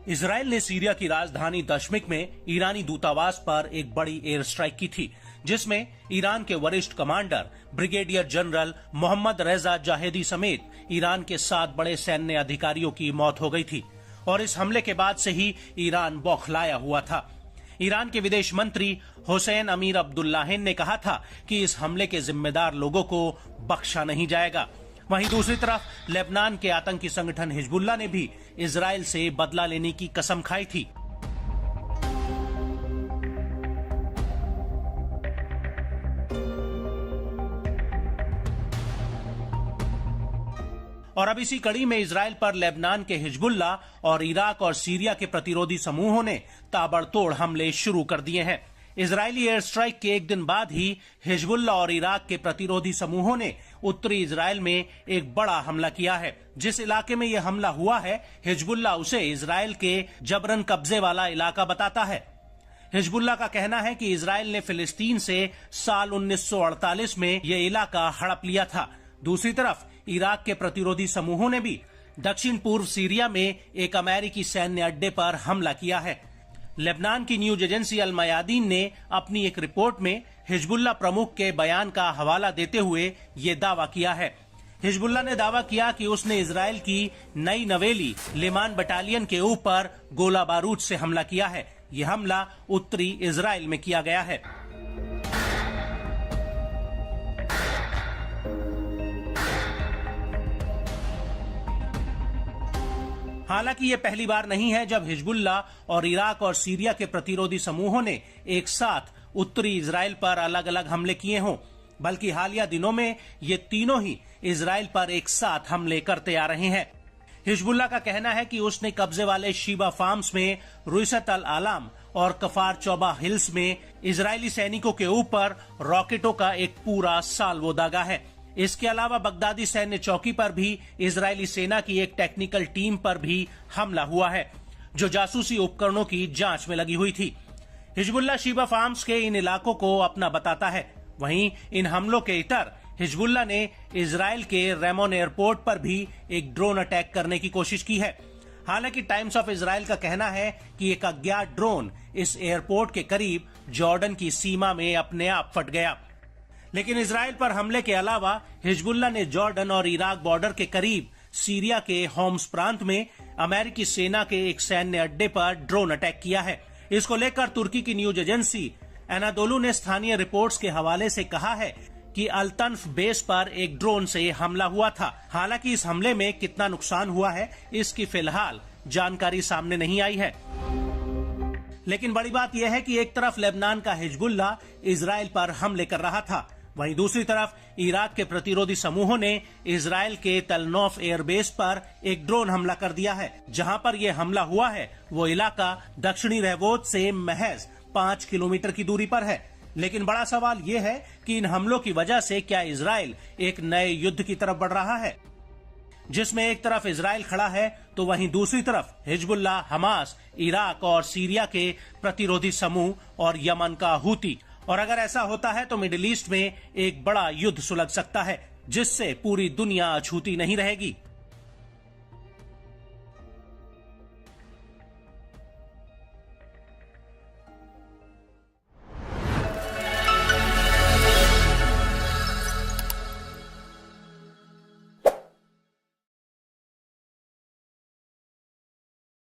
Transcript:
Israel ने Syria की राजधानी दमिश्क में ईरानी दूतावास पर एक बड़ी एयर स्ट्राइक की थी, जिसमें ईरान के वरिष्ठ कमांडर ब्रिगेडियर जनरल मोहम्मद रेजा जाहेदी समेत ईरान के 7 बड़े सैन्य अधिकारियों की मौत हो गई थी। और इस हमले के बाद से ही ईरान बौखलाया हुआ था। ईरान के विदेश मंत्री हुसैन अमीर अब्दुल्लाहिन ने कहा था कि इस हमले के जिम्मेदार लोगों को बख्शा नहीं जाएगा। वहीं दूसरी तरफ लेबनान के आतंकी संगठन हिजबुल्लाह ने भी इजराइल से बदला लेने की कसम खाई थी। और अब इसी कड़ी में इजराइल पर लेबनान के हिजबुल्लाह और इराक और सीरिया के प्रतिरोधी समूहों ने ताबड़तोड़ हमले शुरू कर दिए हैं। इजरायली एयर स्ट्राइक के एक दिन बाद ही हिजबुल्लाह और इराक के प्रतिरोधी समूहों ने उत्तरी इजराइल में एक बड़ा हमला किया है। जिस इलाके में यह हमला हुआ है, हिजबुल्लाह उसे इजराइल के जबरन कब्जे वाला इलाका बताता है। हिजबुल्लाह का कहना है कि इजराइल ने फिलिस्तीन से साल 1948 में यह इलाका हड़प लिया था। दूसरी तरफ इराक के प्रतिरोधी समूहों ने भी दक्षिण पूर्व सीरिया में एक अमेरिकी सैन्य अड्डे पर हमला किया है। लेबनान की न्यूज एजेंसी अल मयादीन ने अपनी एक रिपोर्ट में हिजबुल्लाह प्रमुख के बयान का हवाला देते हुए ये दावा किया है। हिजबुल्लाह ने दावा किया कि उसने इजराइल की नई नवेली लिमान बटालियन के ऊपर गोला बारूद से हमला किया है। यह हमला उत्तरी इजराइल में किया गया है। हालांकि ये पहली बार नहीं है जब हिजबुल्लाह और इराक और सीरिया के प्रतिरोधी समूहों ने एक साथ उत्तरी इजराइल पर अलग अलग हमले किए हों, बल्कि हालिया दिनों में ये तीनों ही इजराइल पर एक साथ हमले करते आ रहे हैं। हिजबुल्लाह का कहना है कि उसने कब्जे वाले शीबा फार्म्स में रुइसत अल आलाम और कफार चौबा हिल्स में इजरायली सैनिकों के ऊपर रॉकेटों का एक पूरा साल्वो दागा है। इसके अलावा बगदादी सैन्य चौकी पर भी इजरायली सेना की एक टेक्निकल टीम पर भी हमला हुआ है, जो जासूसी उपकरणों की जांच में लगी हुई थी। हिजबुल्लाह शीबा फार्म्स के इन इलाकों को अपना बताता है। वहीं इन हमलों के इतर हिजबुल्लाह ने इजराइल के रेमोन एयरपोर्ट पर भी एक ड्रोन अटैक करने की कोशिश की है। हालांकि टाइम्स ऑफ इजराइल का कहना है कि एक अज्ञात ड्रोन इस एयरपोर्ट के करीब जॉर्डन की सीमा में अपने आप फट गया। लेकिन इजराइल पर हमले के अलावा हिजबुल्लाह ने जॉर्डन और इराक बॉर्डर के करीब सीरिया के होम्स प्रांत में अमेरिकी सेना के एक सैन्य अड्डे पर ड्रोन अटैक किया है। इसको लेकर तुर्की की न्यूज एजेंसी एनादोलू ने स्थानीय रिपोर्ट्स के हवाले से कहा है कि अल-तन्फ बेस पर एक ड्रोन से हमला हुआ था। हालांकि इस हमले में कितना नुकसान हुआ है, इसकी फिलहाल जानकारी सामने नहीं आई है। लेकिन बड़ी बात यह है कि एक तरफ लेबनान का हिजबुल्लाह इजराइल पर हमले कर रहा था, वहीं दूसरी तरफ इराक के प्रतिरोधी समूहों ने इजराइल के तलनौफ एयरबेस पर एक ड्रोन हमला कर दिया है। जहां पर यह हमला हुआ है वो इलाका दक्षिणी रहवोत से महज 5 किलोमीटर की दूरी पर है। लेकिन बड़ा सवाल ये है कि इन हमलों की वजह से क्या इजराइल एक नए युद्ध की तरफ बढ़ रहा है, जिसमें एक तरफ इजराइल खड़ा है तो वहीं दूसरी तरफ हिजबुल्लाह, हमास, इराक और सीरिया के प्रतिरोधी समूह और यमन का हूती। और अगर ऐसा होता है तो मिडिल ईस्ट में एक बड़ा युद्ध सुलग सकता है, जिससे पूरी दुनिया अछूती नहीं रहेगी।